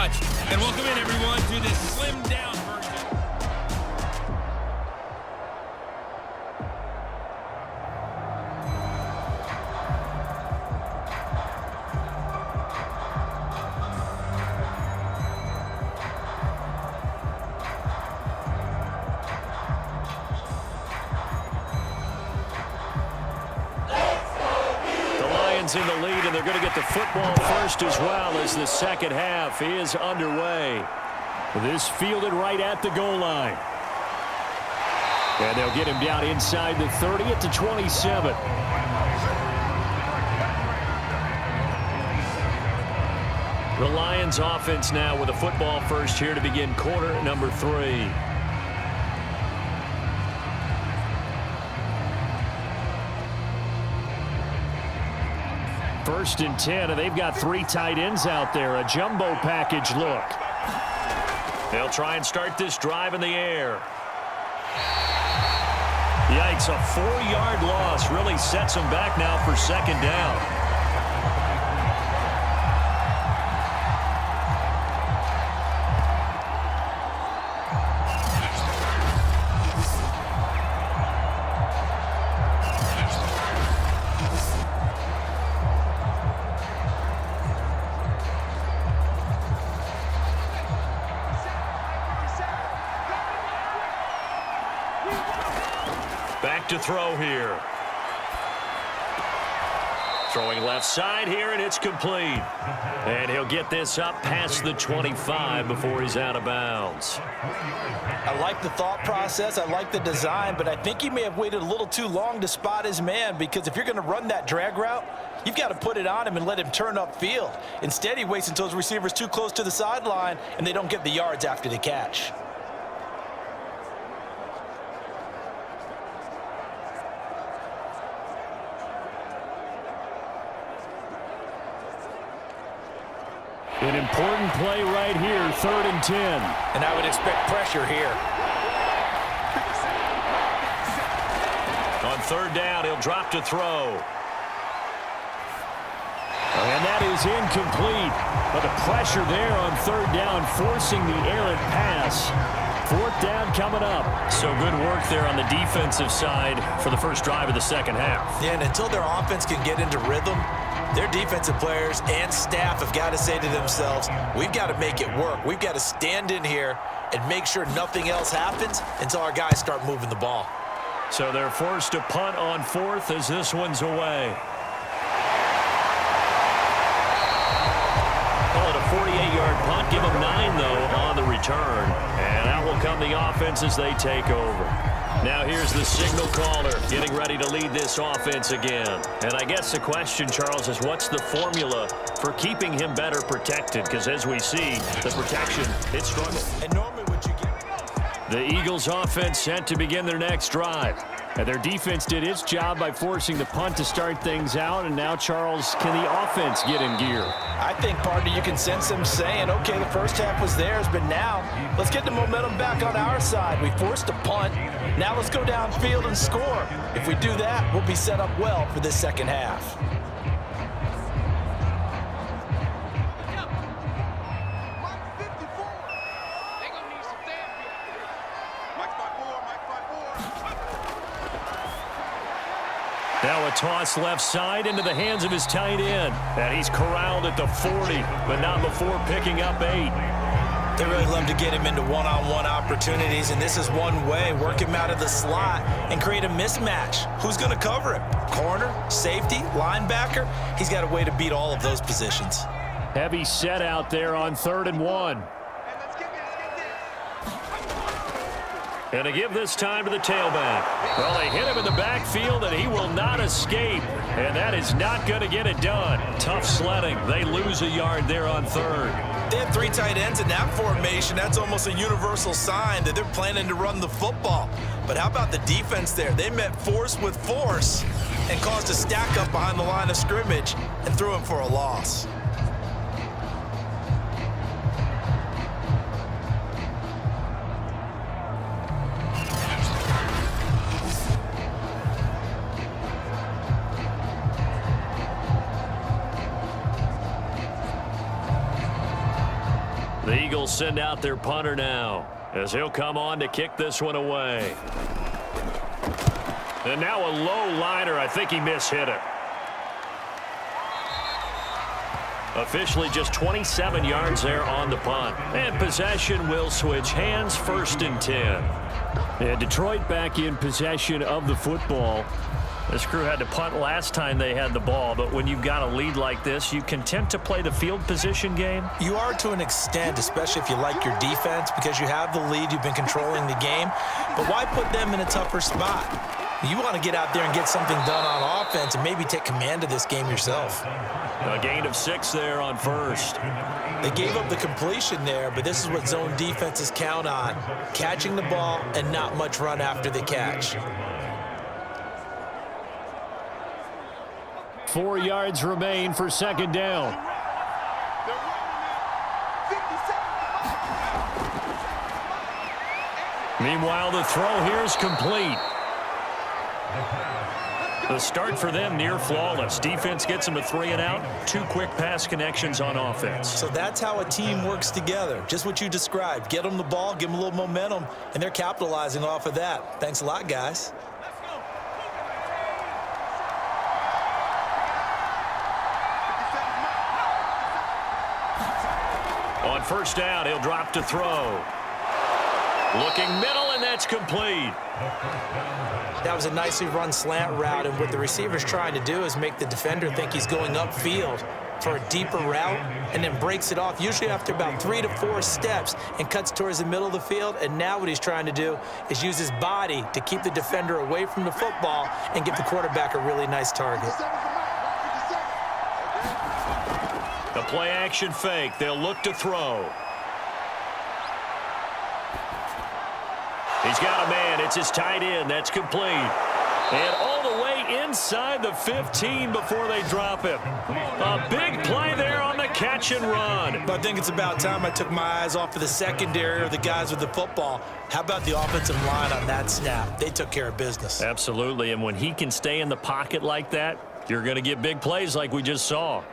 much. And welcome in, everyone, to this slimmed-down version. In the lead, and they're going to get the football first as well as the second half is underway. This fielded right at the goal line. And they'll get him down inside the 30 at the 27. The Lions offense now with a football first here to begin quarter number 3. First and 10, and they've got 3 tight ends out there. A jumbo package look. They'll try and start this drive in the air. Yikes, a 4-yard loss really sets them back now for second down. Back to throw here. Throwing left side here, and it's complete. And he'll get this up past the 25 before he's out of bounds. I like the thought process. I like the design, but I think he may have waited a little too long to spot his man, because if you're going to run that drag route, you've got to put it on him and let him turn upfield. Instead, he waits until his receiver's too close to the sideline, and they don't get the yards after the catch. An important play right here, 3rd and 10. And I would expect pressure here. On 3rd down, he'll drop to throw. And that is incomplete. But the pressure there on 3rd down, forcing the errant pass. 4th down coming up. So good work there on the defensive side for the first drive of the second half. Yeah, and until their offense can get into rhythm, their defensive players and staff have got to say to themselves, we've got to make it work. We've got to stand in here and make sure nothing else happens until our guys start moving the ball. So they're forced to punt on 4th as this one's away. Call it a 48-yard punt. Give them 9, though, on the return. And out will come the offense as they take over. Now here's the signal caller getting ready to lead this offense again. And I guess the question, Charles, is what's the formula for keeping him better protected? Because as we see, the protection, it struggled. And normally what you get... The Eagles offense set to begin their next drive. And their defense did its job by forcing the punt to start things out. And now, Charles, can the offense get in gear? I think, partner, you can sense them saying, okay, the first half was theirs, but now let's get the momentum back on our side. We forced a punt. Now let's go downfield and score. If we do that, we'll be set up well for this second half. Now a toss left side into the hands of his tight end. And he's corralled at the 40, but not before picking up 8. They really love to get him into one-on-one opportunities, and this is one way. Work him out of the slot and create a mismatch. Who's going to cover him? Corner, safety, linebacker? He's got a way to beat all of those positions. Heavy set out there on 3rd and 1. And to give this time to the tailback. Well, they hit him in the backfield, and he will not escape. And that is not going to get it done. Tough sledding. They lose a yard there on 3rd. They have 3 tight ends in that formation. That's almost a universal sign that they're planning to run the football. But how about the defense there? They met force with force and caused a stack up behind the line of scrimmage and threw him for a loss. The Eagles send out their punter now, as he'll come on to kick this one away. And now a low liner. I think he mishit it. Officially just 27 yards there on the punt. And possession will switch hands, 1st and 10. Yeah, Detroit back in possession of the football. This crew had to punt last time they had the ball, but when you've got a lead like this, you content to play the field position game? You are to an extent, especially if you like your defense, because you have the lead, you've been controlling the game. But why put them in a tougher spot? You want to get out there and get something done on offense and maybe take command of this game yourself. A gain of 6 there on 1st. They gave up the completion there, but this is what zone defenses count on. Catching the ball and not much run after the catch. 4 yards remain for 2nd down. Meanwhile, the throw here is complete. The start for them near flawless. Defense gets them a 3 and out. 2 quick pass connections on offense. So that's how a team works together. Just what you described. Get them the ball, give them a little momentum, and they're capitalizing off of that. Thanks a lot, guys. On 1st down, he'll drop to throw. Looking middle, and that's complete. That was a nicely run slant route, and what the receiver's trying to do is make the defender think he's going upfield for a deeper route and then breaks it off, usually after about 3 to 4 steps, and cuts towards the middle of the field. And now what he's trying to do is use his body to keep the defender away from the football and give the quarterback a really nice target. The play action fake. They'll look to throw. He's got a man. It's his tight end. That's complete. And all the way inside the 15 before they drop him. A big play there on the catch and run. But I think it's about time I took my eyes off of the secondary or the guys with the football. How about the offensive line on that snap? They took care of business. Absolutely. And when he can stay in the pocket like that, you're going to get big plays like we just saw.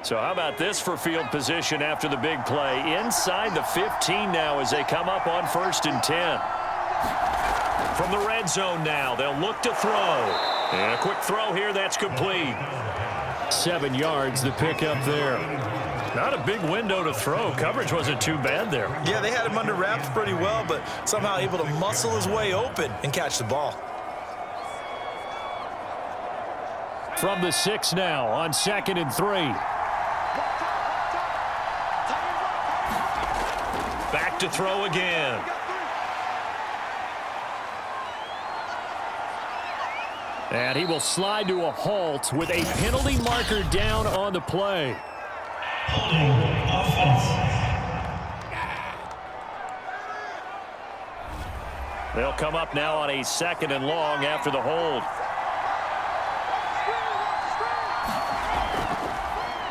So how about this for field position after the big play? Inside the 15 now as they come up on 1st and 10. From the red zone now, they'll look to throw. And a quick throw here, that's complete. 7 yards, the pickup there. Not a big window to throw. Coverage wasn't too bad there. Yeah, they had him under wraps pretty well, but somehow able to muscle his way open and catch the ball. From the 6 now on 2nd and 3. Back to throw again. And he will slide to a halt with a penalty marker down on the play. Holding offense. They'll come up now on a 2nd and long after the hold.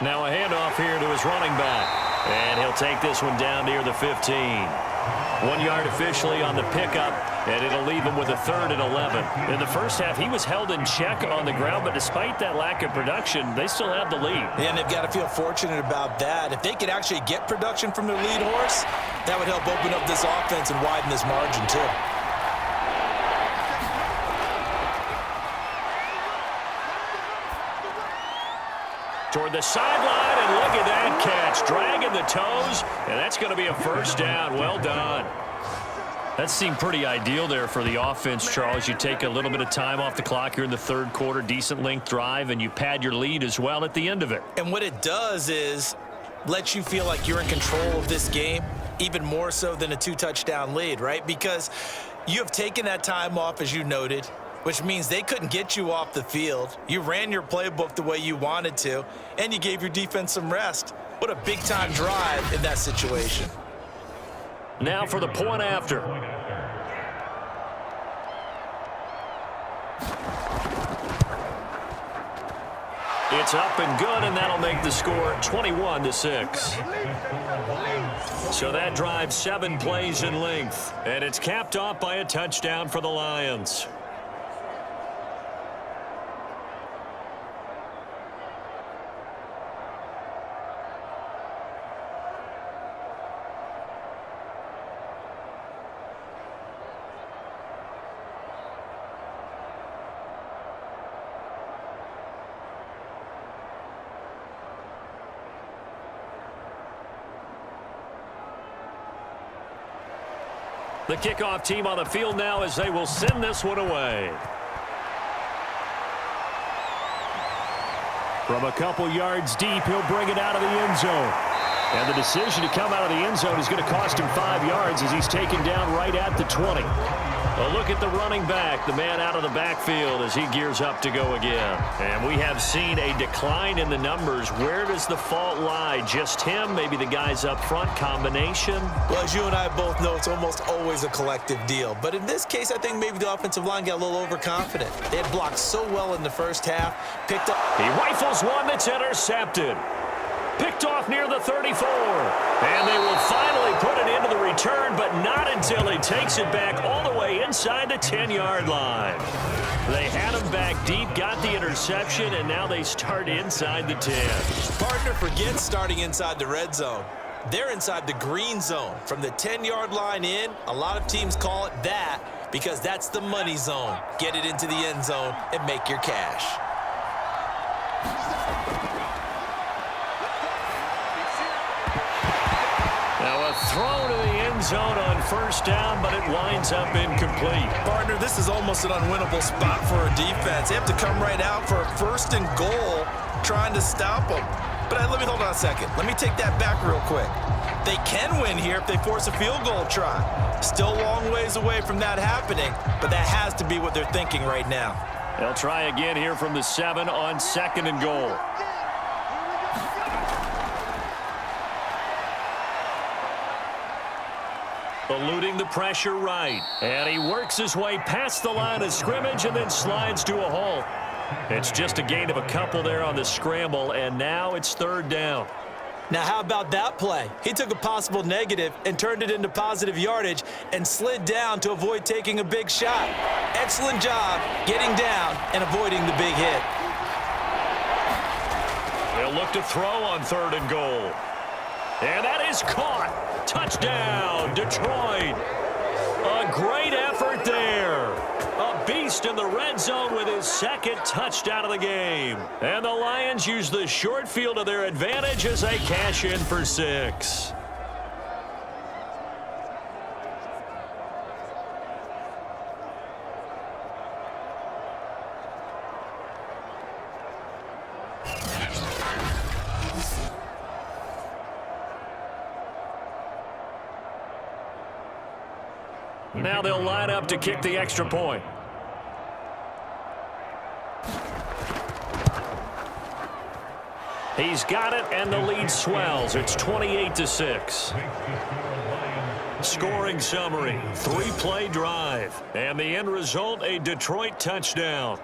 Now a handoff here to his running back. And he'll take this one down near the 15. 1 yard officially on the pickup, and it'll leave him with a 3rd and 11. In the first half, he was held in check on the ground, but despite that lack of production, they still have the lead. And they've got to feel fortunate about that. If they could actually get production from their lead horse, that would help open up this offense and widen this margin too. Toward the sideline, and look at that catch. Dragging the toes, and that's going to be a 1st down. Well done. That seemed pretty ideal there for the offense, Charles. You take a little bit of time off the clock here in the 3rd quarter, decent length drive, and you pad your lead as well at the end of it. And what it does is let you feel like you're in control of this game, even more so than a 2-touchdown lead, right? Because you have taken that time off, as you noted, which means they couldn't get you off the field. You ran your playbook the way you wanted to, and you gave your defense some rest. What a big-time drive in that situation. Now for the point after. It's up and good, and that'll make the score 21-6. So that drive 7 plays in length, and it's capped off by a touchdown for the Lions. The kickoff team on the field now as they will send this one away. From a couple yards deep, he'll bring it out of the end zone. And the decision to come out of the end zone is going to cost him 5 yards as he's taken down right at the 20. A look at the running back, the man out of the backfield as he gears up to go again. And we have seen a decline in the numbers. Where does the fault lie? Just him? Maybe the guys up front? Combination? Well, as you and I both know, it's almost always a collective deal. But in this case, I think maybe the offensive line got a little overconfident. They had blocked so well in the first half. Picked up. He rifles one that's intercepted. Picked off near the 34. And they will finally put it into the return, but not until he takes it back all the way inside the 10-yard line. They had him back deep, got the interception, and now they start inside the 10. Partner, forget starting inside the red zone. They're inside the green zone. From the 10-yard line in, a lot of teams call it that because that's the money zone. Get it into the end zone and make your cash. Now a throw to the end zone on first down, but it winds up incomplete. Partner, this is almost an unwinnable spot for a defense. They have to come right out for a first and goal trying to stop them. But let me hold on a second. Let me take that back real quick. They can win here if they force a field goal try. Still a long ways away from that happening, but that has to be what they're thinking right now. They'll try again here from the 7 on second and goal. Eluding the pressure right. And he works his way past the line of scrimmage and then slides to a halt. It's just a gain of a couple there on the scramble, and now it's third down. Now, how about that play? He took a possible negative and turned it into positive yardage and slid down to avoid taking a big shot. Excellent job getting down and avoiding the big hit. They'll look to throw on third and goal. And that is caught. Touchdown, Detroit. A great effort there. A beast in the red zone with his second touchdown of the game. And the Lions use the short field to their advantage as they cash in for 6. Now they'll line up to kick the extra point. He's got it, and the lead swells. It's 28-6. Scoring summary, 3-play drive. And the end result, a Detroit touchdown.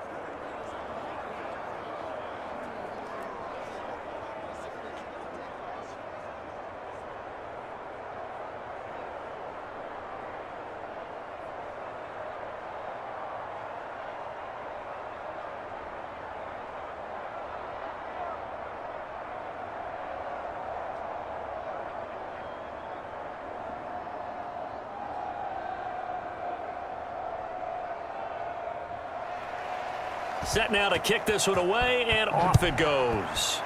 Set now to kick this one away, and off it goes.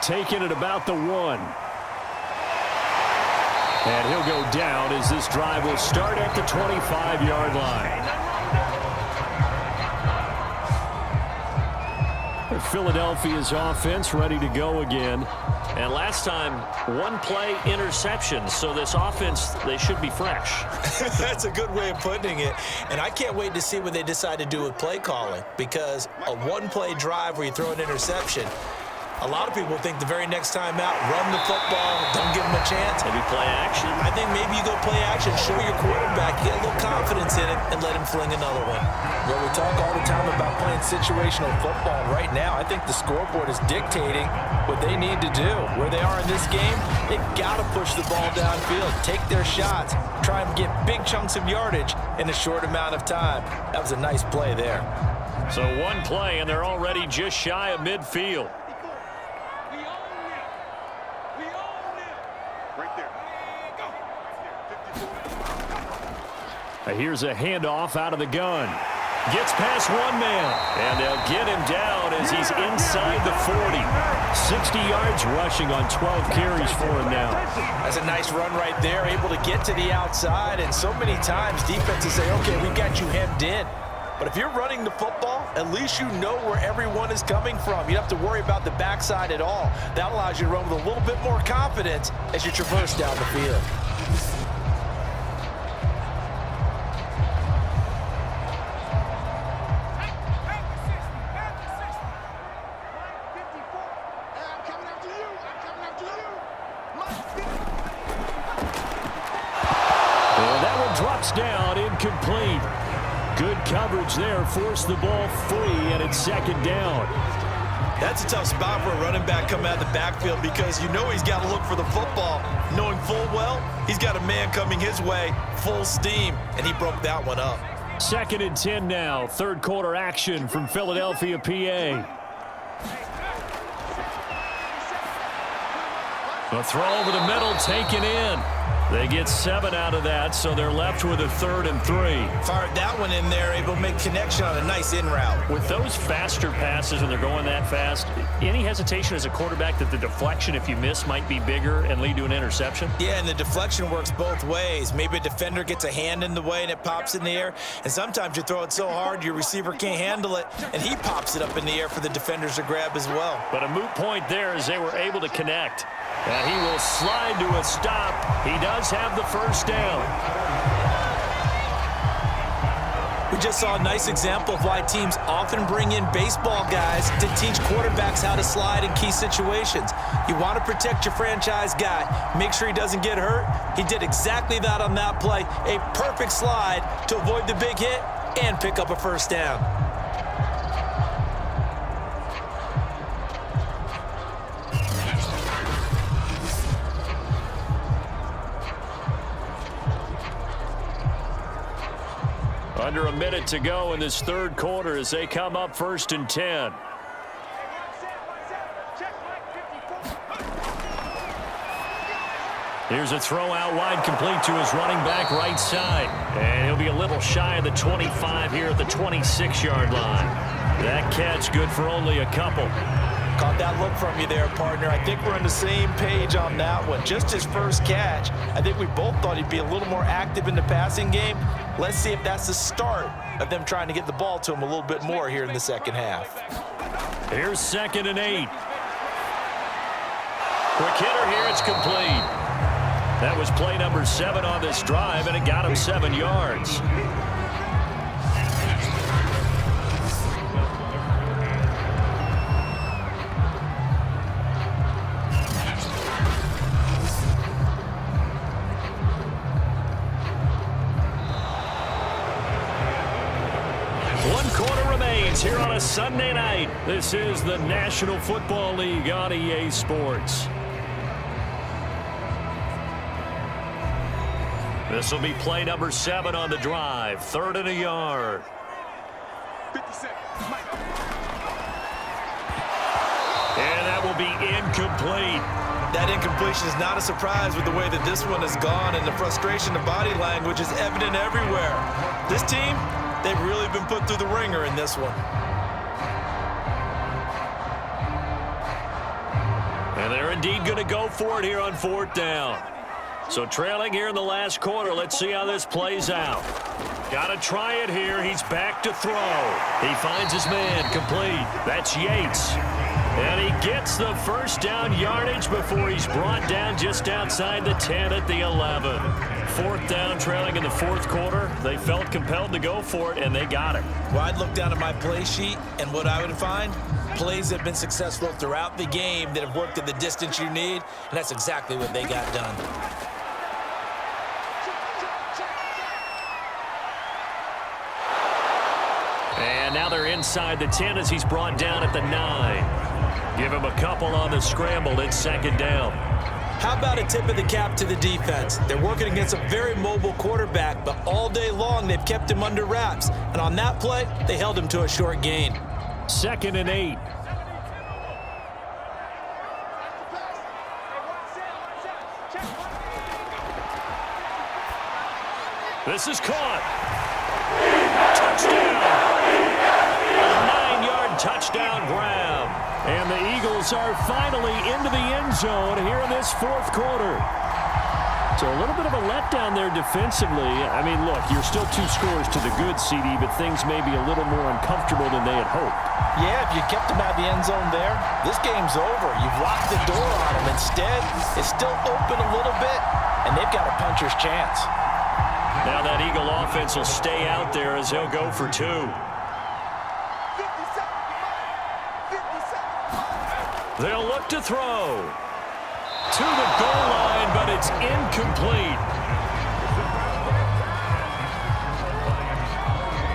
Taking it about the 1. And he'll go down as this drive will start at the 25-yard line. Philadelphia's offense ready to go again. And last time, 1-play interception. So this offense, they should be fresh. That's a good way of putting it. And I can't wait to see what they decide to do with play calling, because a 1-play drive where you throw an interception, a lot of people think the very next time out, run the football, don't give them a chance. Maybe play action? I think maybe you go play action, show your quarterback, get a little confidence in him, and let him fling another one. Well, we talk all the time about playing situational football. Right now, I think the scoreboard is dictating what they need to do. Where they are in this game, they've got to push the ball downfield, take their shots, try and get big chunks of yardage in a short amount of time. That was a nice play there. So 1 play, and they're already just shy of midfield. Here's a handoff out of the gun. Gets past one man, and they'll get him down as he's inside the 40. 60 yards rushing on 12 carries for him now. That's a nice run right there, able to get to the outside, and so many times defenses say, okay, we've got you hemmed in. But if you're running the football, at least you know where everyone is coming from. You don't have to worry about the backside at all. That allows you to run with a little bit more confidence as you traverse down the field. Drops down, incomplete. Good coverage there, forced the ball free, and it's second down. That's a tough spot for a running back coming out of the backfield because you know he's got to look for the football, knowing full well he's got a man coming his way, full steam, and he broke that one up. 2nd and 10 now, third quarter action from Philadelphia, PA. A throw over the middle, taken in. They get 7 out of that, so they're left with a 3rd and 3. Fired that one in there, able to make connection on a nice in route. With those faster passes when they're going that fast, any hesitation as a quarterback that the deflection, if you miss, might be bigger and lead to an interception? Yeah, and the deflection works both ways. Maybe a defender gets a hand in the way and it pops in the air, and sometimes you throw it so hard your receiver can't handle it, and he pops it up in the air for the defenders to grab as well. But a moot point there as they were able to connect. And he will slide to a stop. He does have the first down. We just saw a nice example of why teams often bring in baseball guys to teach quarterbacks how to slide in key situations. You want to protect your franchise guy. Make sure he doesn't get hurt. He did exactly that on that play. A perfect slide to avoid the big hit and pick up a first down. Under a minute to go in this third quarter as they come up 1st and 10. Here's a throw out wide, complete to his running back right side. And he'll be a little shy of the 25 here at the 26-yard line. That catch good for only a couple. Caught that look from you there, partner. I think we're on the same page on that one. Just his first catch, I think we both thought he'd be a little more active in the passing game. Let's see if that's the start of them trying to get the ball to him a little bit more here in the second half. Here's 2nd and 8. Quick hitter here, it's complete. That was play number 7 on this drive, and it got him 7 yards. Here on a Sunday night. This is the National Football League on EA Sports. This will be play number 7 on the drive. 3rd and a yard. 50 seconds. And that will be incomplete. That incompletion is not a surprise with the way that this one has gone, and the frustration of body language is evident everywhere. This team, they've really been put through the ringer in this one. And they're indeed going to go for it here on 4th down. So trailing here in the last quarter, let's see how this plays out. Got to try it here. He's back to throw. He finds his man, complete. That's Yates. And he gets the first down yardage before he's brought down just outside the 10 at the 11. 4th down, trailing in the 4th quarter. They felt compelled to go for it, and they got it. Well, I'd look down at my play sheet, and what I would find, plays that have been successful throughout the game that have worked at the distance you need, and that's exactly what they got done. And now they're inside the 10 as he's brought down at the 9. Give him a couple on the scramble. It's 2nd down. How about a tip of the cap to the defense? They're working against a very mobile quarterback, but all day long they've kept him under wraps. And on that play, they held him to a short gain. 2nd and 8. This is caught. touchdown. A 9-yard touchdown grab. And the Eagles are finally into the end zone here in this fourth quarter. So a little bit of a letdown there defensively. I mean, look, you're still 2 scores to the good, CD, but things may be a little more uncomfortable than they had hoped. Yeah, if you kept them out of the end zone there, this game's over. You've locked the door on them. Instead, it's still open a little bit, and they've got a puncher's chance. Now that Eagle offense will stay out there as he'll go for 2. They'll look to throw. To the goal line, but it's incomplete.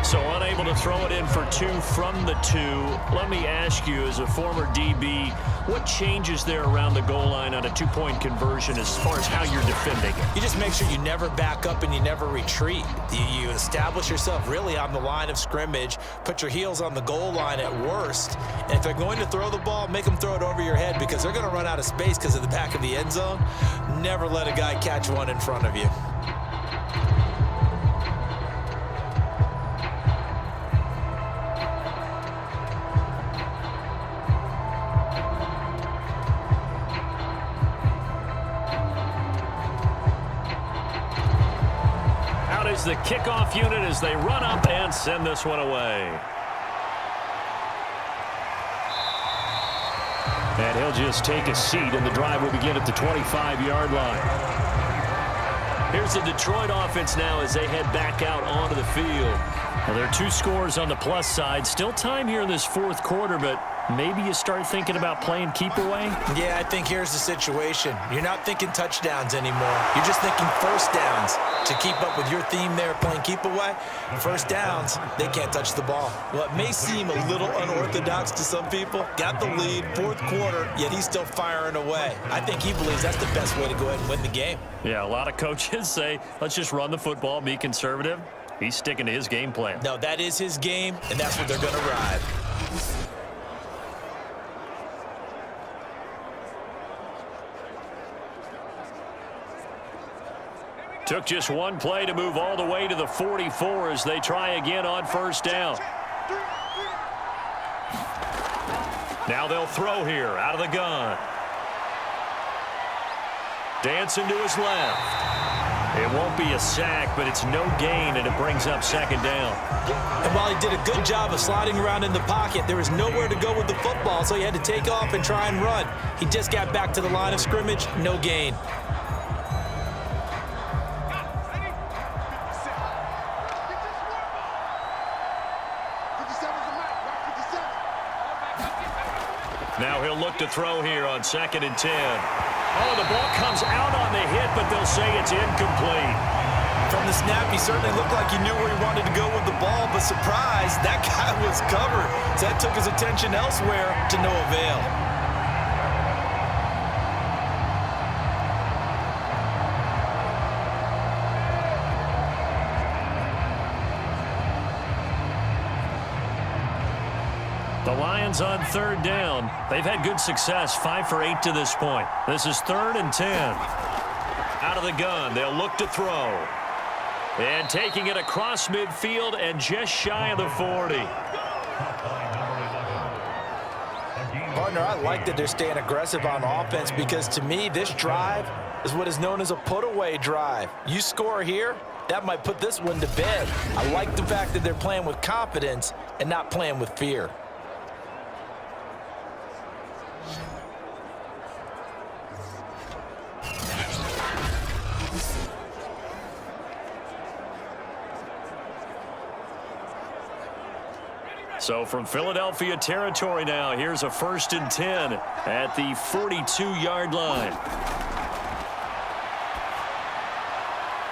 So unable to throw it in for 2 from the 2. Let me ask you, as a former DB, what changes there around the goal line on a 2-point conversion as far as how you're defending it? You just make sure you never back up and you never retreat. You establish yourself really on the line of scrimmage, put your heels on the goal line at worst, and if they're going to throw the ball, make them throw it over your head because they're going to run out of space because of the back of the end zone. Never let a guy catch one in front of you. The kickoff unit as they run up and send this one away. And he'll just take a seat, and the drive will begin at the 25-yard line. Here's the Detroit offense now as they head back out onto the field. Well, there are 2 scores on the plus side. Still time here in this fourth quarter, but maybe you start thinking about playing keep away? Yeah, I think here's the situation. You're not thinking touchdowns anymore. You're just thinking first downs. To keep up with your theme there, playing keep away, first downs, they can't touch the ball. Well, it may seem a little unorthodox to some people. Got the lead, fourth quarter, yet he's still firing away. I think he believes that's the best way to go ahead and win the game. Yeah, a lot of coaches say, let's just run the football, be conservative. He's sticking to his game plan. No, that is his game, and that's what they're going to ride. Took just one play to move all the way to the 44 as they try again on first down. Now they'll throw here out of the gun. Dancing to his left. It won't be a sack, but it's no gain, and it brings up second down. And while he did a good job of sliding around in the pocket, there was nowhere to go with the football, so he had to take off and try and run. He just got back to the line of scrimmage, no gain. Now he'll look to throw here on 2nd and 10. Oh, the ball comes out on the hit, but they'll say it's incomplete. From the snap, he certainly looked like he knew where he wanted to go with the ball, but surprise, that guy was covered. So that took his attention elsewhere to no avail. The Lions on 3rd down. They've had good success, 5 for 8 to this point. This is 3rd and 10. Out of the gun, they'll look to throw. And taking it across midfield and just shy of the 40. Partner, I like that they're staying aggressive on offense because to me, this drive is what is known as a put-away drive. You score here, that might put this one to bed. I like the fact that they're playing with confidence and not playing with fear. So from Philadelphia territory now, here's a 1st and 10 at the 42-yard line.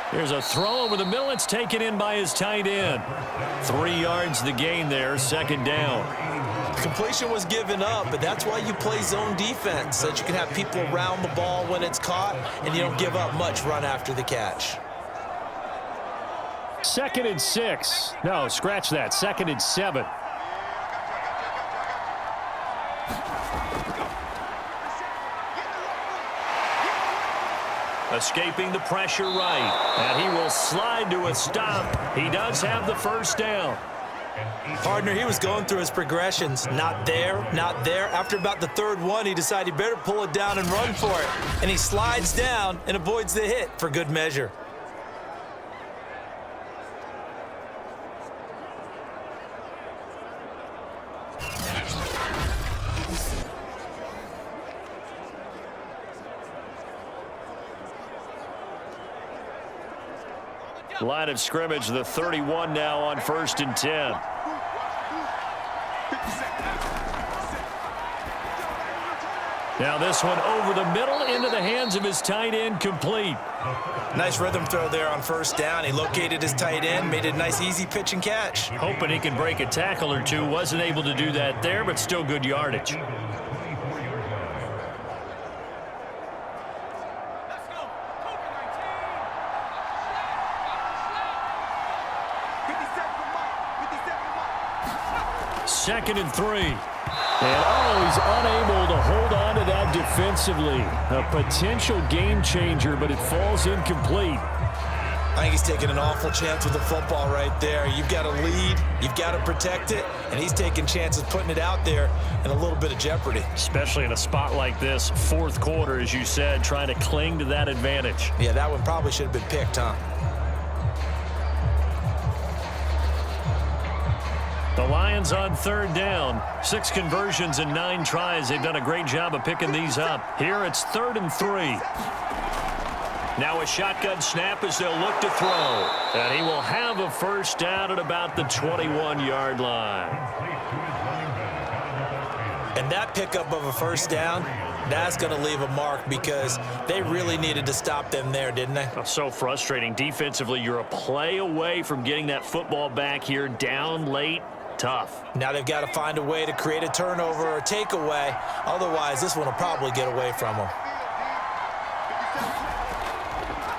Here's a throw over the middle. It's taken in by his tight end. 3 yards the gain there, 2nd down. Completion was given up, but that's why you play zone defense, so that you can have people around the ball when it's caught, and you don't give up much run after the catch. 2nd and 6. No, scratch that. 2nd and 7. Escaping the pressure right, and he will slide to a stop. He does have the first down. Partner, he was going through his progressions. Not there, not there. After about the third one, he decided he better pull it down and run for it. And he slides down and avoids the hit for good measure. Line of scrimmage, the 31 now on 1st and 10. Now this one over the middle into the hands of his tight end, complete. Nice rhythm throw there on 1st down. He located his tight end, made it a nice easy pitch and catch. Hoping he can break a tackle or two. Wasn't able to do that there, but still good yardage. Second and 3. And he's unable to hold on to that defensively. A potential game changer, but it falls incomplete. I think he's taking an awful chance with the football right there. You've got to lead, you've got to protect it, and he's taking chances putting it out there in a little bit of jeopardy. Especially in a spot like this, 4th quarter, as you said, trying to cling to that advantage. Yeah, that one probably should have been picked, huh? The Lions on 3rd down. 6 conversions and 9 tries. They've done a great job of picking these up. Here it's 3rd and 3. Now a shotgun snap as they'll look to throw. And he will have a 1st down at about the 21-yard line. And that pickup of a 1st down, that's going to leave a mark because they really needed to stop them there, didn't they? So frustrating. Defensively, you're a play away from getting that football back here, down late. Tough. Now they've got to find a way to create a turnover or a takeaway. Otherwise, this one will probably get away from them.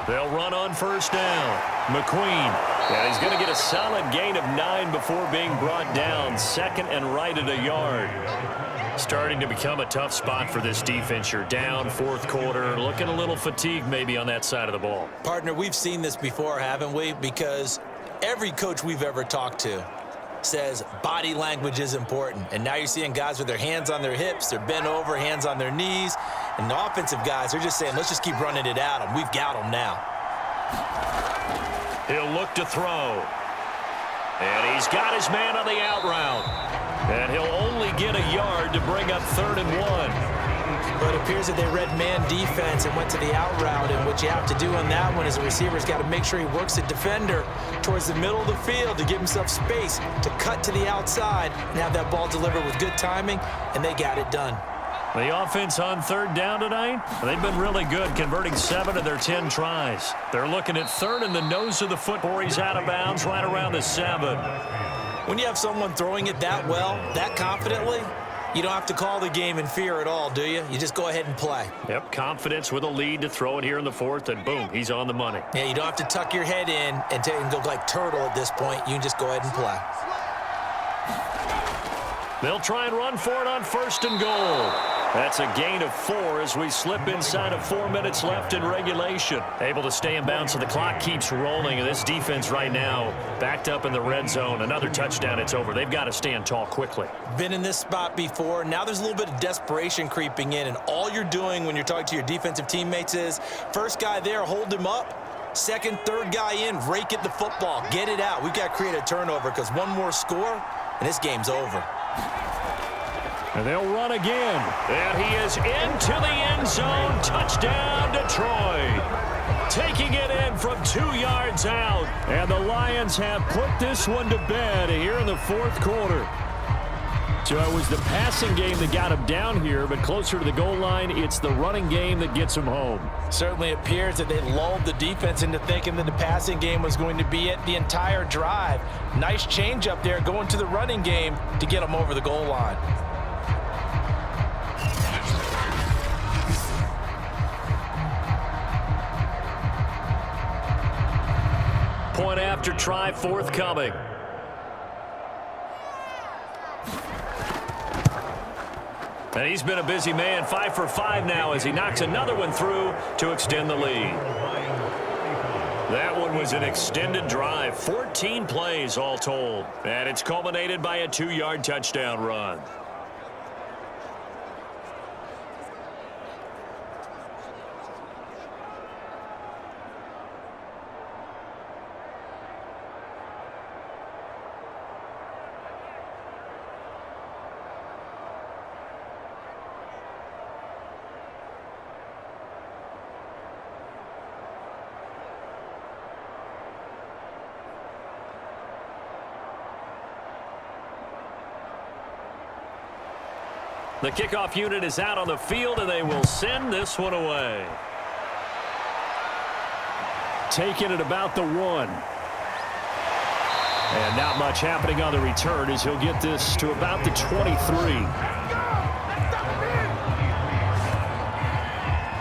They'll run on 1st down. McQueen. And he's going to get a solid gain of 9 before being brought down. 2nd and right at a yard. Starting to become a tough spot for this defense. You're down 4th quarter. Looking a little fatigued maybe on that side of the ball. Partner, we've seen this before, haven't we? Because every coach we've ever talked to says body language is important. And now you're seeing guys with their hands on their hips, they're bent over, hands on their knees. And the offensive guys are just saying, let's just keep running it at them. We've got them now. He'll look to throw. And he's got his man on the out route. And he'll only get a yard to bring up 3rd and 1. But it appears that they read man defense and went to the out route. And what you have to do on that one is the receiver's got to make sure he works the defender towards the middle of the field to give himself space to cut to the outside and have that ball delivered with good timing, and they got it done. The offense on 3rd down tonight, they've been really good, converting 7 of their 10 tries. They're looking at 3rd in the nose of the football. He's out of bounds right around the 7. When you have someone throwing it that well, that confidently, you don't have to call the game in fear at all, do you? You just go ahead and play. Yep, confidence with a lead to throw it here in the 4th, and boom, he's on the money. Yeah, you don't have to tuck your head in and go like turtle at this point. You can just go ahead and play. They'll try and run for it on 1st and goal. That's a gain of 4 as we slip inside of 4 minutes left in regulation. Able to stay in bounds, so the clock keeps rolling. And this defense right now backed up in the red zone. Another touchdown, it's over. They've got to stand tall quickly. Been in this spot before. Now there's a little bit of desperation creeping in. And all you're doing when you're talking to your defensive teammates is, first guy there, hold him up. Second, third guy in, rake at the football. Get it out. We've got to create a turnover because one more score, and this game's over. And they'll run again. And he is into the end zone. Touchdown, Detroit. Taking it in from 2 yards out. And the Lions have put this one to bed here in the 4th quarter. So it was the passing game that got him down here, but closer to the goal line, it's the running game that gets him home. Certainly appears that they lulled the defense into thinking that the passing game was going to be it the entire drive. Nice change up there going to the running game to get them over the goal line. Point after try forthcoming. And he's been a busy man, 5 for 5 now as he knocks another one through to extend the lead. That one was an extended drive, 14 plays all told. And it's culminated by a 2-yard touchdown run. The kickoff unit is out on the field, and they will send this one away. Taking it about the 1. And not much happening on the return as he'll get this to about the 23.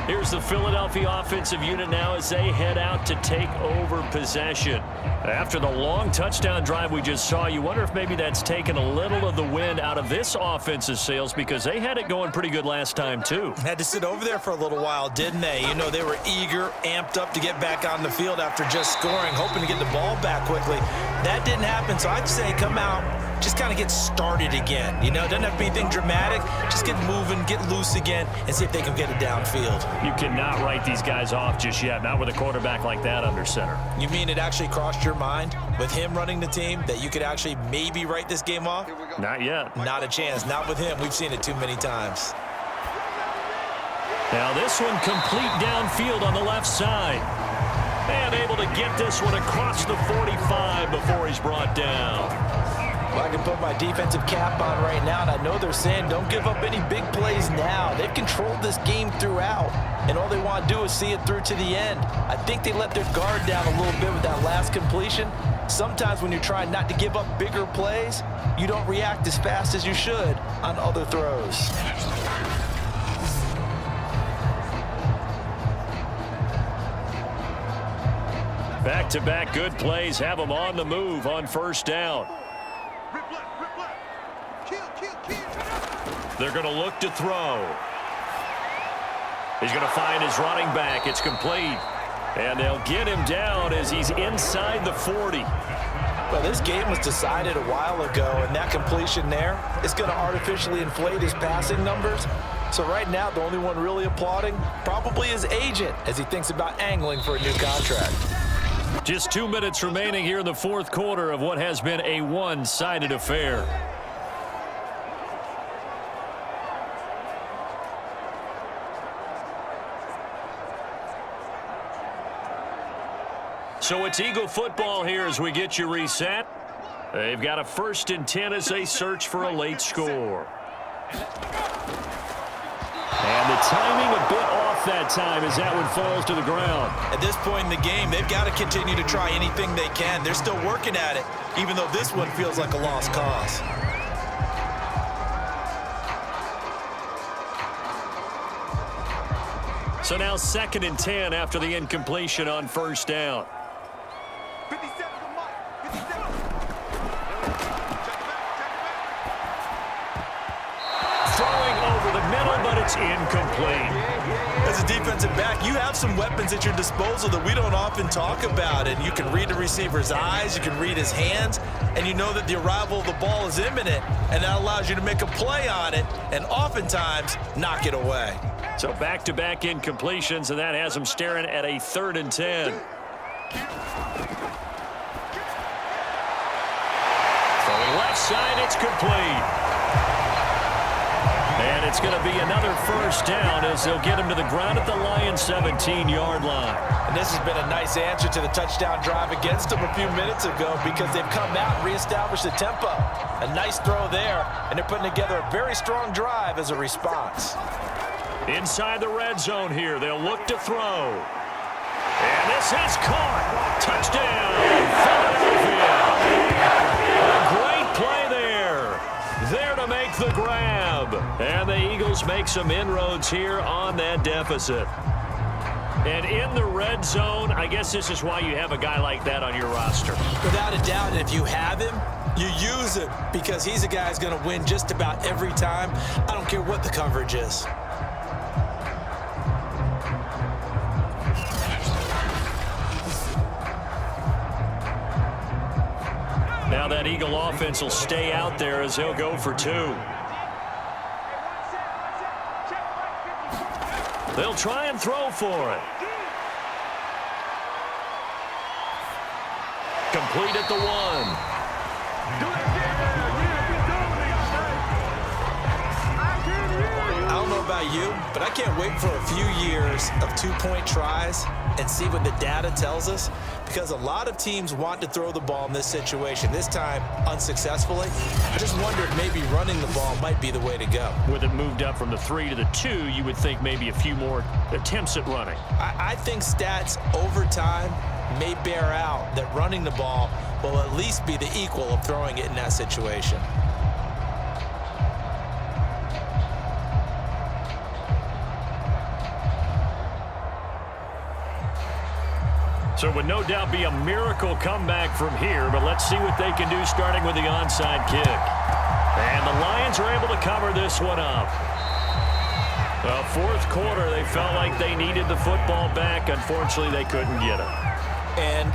Here's the Philadelphia offensive unit now as they head out to take over possession. After the long touchdown drive we just saw, you wonder if maybe that's taken a little of the wind out of this offensive sails, because they had it going pretty good last time too. Had to sit over there for a little while, didn't they? You know, they were eager, amped up to get back on the field after just scoring, hoping to get the ball back quickly. That didn't happen, so I'd say come out, just kind of get started again. You know, it doesn't have to be anything dramatic. Just get moving, get loose again, and see if they can get it downfield. You cannot write these guys off just yet, not with a quarterback like that under center. You mean it actually crossed your mind with him running the team that you could actually maybe write this game off? Not yet. Not a chance. Not with him. We've seen it too many times. Now this one complete downfield on the left side. And able to get this one across the 45 before he's brought down. Well, I can put my defensive cap on right now, and I know they're saying don't give up any big plays now. They've controlled this game throughout, and all they want to do is see it through to the end. I think they let their guard down a little bit with that last completion. Sometimes when you're trying not to give up bigger plays, you don't react as fast as you should on other throws. Back-to-back good plays have them on the move on first down. They're going to look to throw. He's going to find his running back. It's complete. And they'll get him down as he's inside the 40. Well, this game was decided a while ago, and that completion there is going to artificially inflate his passing numbers. So right now, the only one really applauding probably his agent as he thinks about angling for a new contract. Just 2 minutes remaining here in the fourth quarter of what has been a one-sided affair. So it's Eagle football here as we get you reset. They've got a 1st and 10 as they search for a late score. And the timing a bit off that time as that one falls to the ground. At this point in the game, they've got to continue to try anything they can. They're still working at it, even though this one feels like a lost cause. So now 2nd and 10 after the incompletion on first down. Throwing over the middle, but it's incomplete. As a defensive back, you have some weapons at your disposal that we don't often talk about, and you can read the receiver's eyes, you can read his hands, and you know that the arrival of the ball is imminent, and that allows you to make a play on it and oftentimes knock it away. So back-to-back incompletions, and that has them staring at a 3rd and 10. Throwing left side, it's complete. And it's going to be another first down as they'll get him to the ground at the Lions' 17-yard line. And this has been a nice answer to the touchdown drive against them a few minutes ago because they've come out and reestablished the tempo. A nice throw there, and they're putting together a very strong drive as a response. Inside the red zone here, they'll look to throw. And this is caught. Touchdown, Philadelphia. A great play there. There to make the grab. And the Eagles make some inroads here on that deficit. And in the red zone, I guess this is why you have a guy like that on your roster. Without a doubt, and if you have him, you use him because he's a guy who's going to win just about every time. I don't care what the coverage is. Now that Eagle offense will stay out there as he'll go for 2. They'll try and throw for it. Complete at the 1. I don't know about you, but I can't wait for a few years of two-point tries and see what the data tells us, because a lot of teams want to throw the ball in this situation, this time unsuccessfully. I just wonder if maybe running the ball might be the way to go. With it moved up from the 3 to the 2, you would think maybe a few more attempts at running. I think stats over time may bear out that running the ball will at least be the equal of throwing it in that situation. So it would no doubt be a miracle comeback from here, but let's see what they can do starting with the onside kick. And the Lions are able to cover this one up. Well, fourth quarter, they felt like they needed the football back. Unfortunately, they couldn't get it. And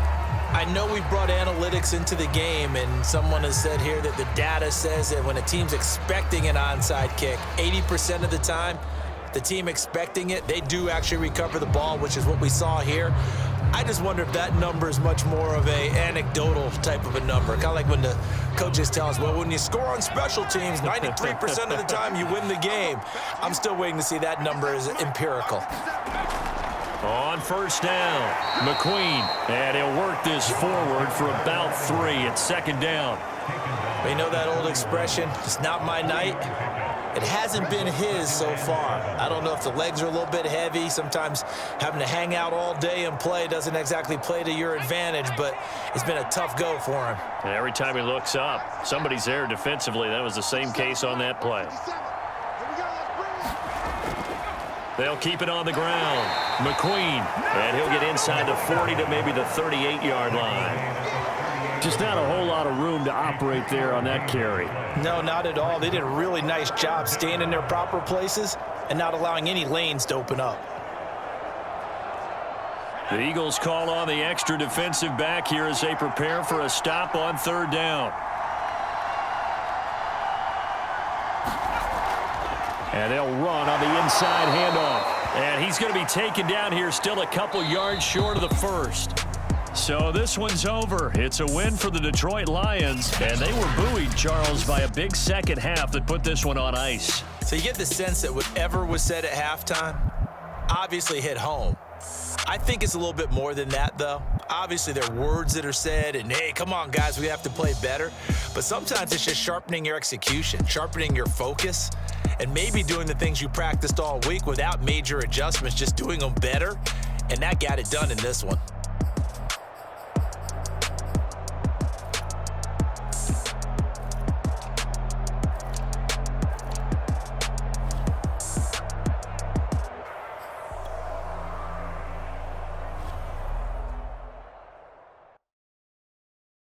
I know we've brought analytics into the game, and someone has said here that the data says that when a team's expecting an onside kick, 80% of the time, the team expecting it, they do actually recover the ball, which is what we saw here. I just wonder if that number is much more of a anecdotal type of a number. Kind of like when the coaches tell us, well, when you score on special teams, 93% of the time you win the game. I'm still waiting to see that number is empirical. On first down, McQueen, and he'll work this forward for about 3 at second down. You know that old expression, it's not my night? It hasn't been his so far. I don't know if the legs are a little bit heavy. Sometimes having to hang out all day and play doesn't exactly play to your advantage, but it's been a tough go for him. And every time he looks up, somebody's there defensively. That was the same case on that play. They'll keep it on the ground. McQueen, and he'll get inside the 40 to maybe the 38-yard line. Just not a whole lot of room to operate there on that carry. No, not at all. They did a really nice job staying in their proper places and not allowing any lanes to open up. The Eagles call on the extra defensive back here as they prepare for a stop on third down. And they'll run on the inside handoff. And he's going to be taken down here, still a couple yards short of the first. So this one's over. It's a win for the Detroit Lions, and they were buoyed, Charles, by a big second half that put this one on ice. So you get the sense that whatever was said at halftime obviously hit home. I think it's a little bit more than that, though. Obviously, there are words that are said, and, hey, come on, guys, we have to play better. But sometimes it's just sharpening your execution, sharpening your focus, and maybe doing the things you practiced all week without major adjustments, just doing them better. And that got it done in this one.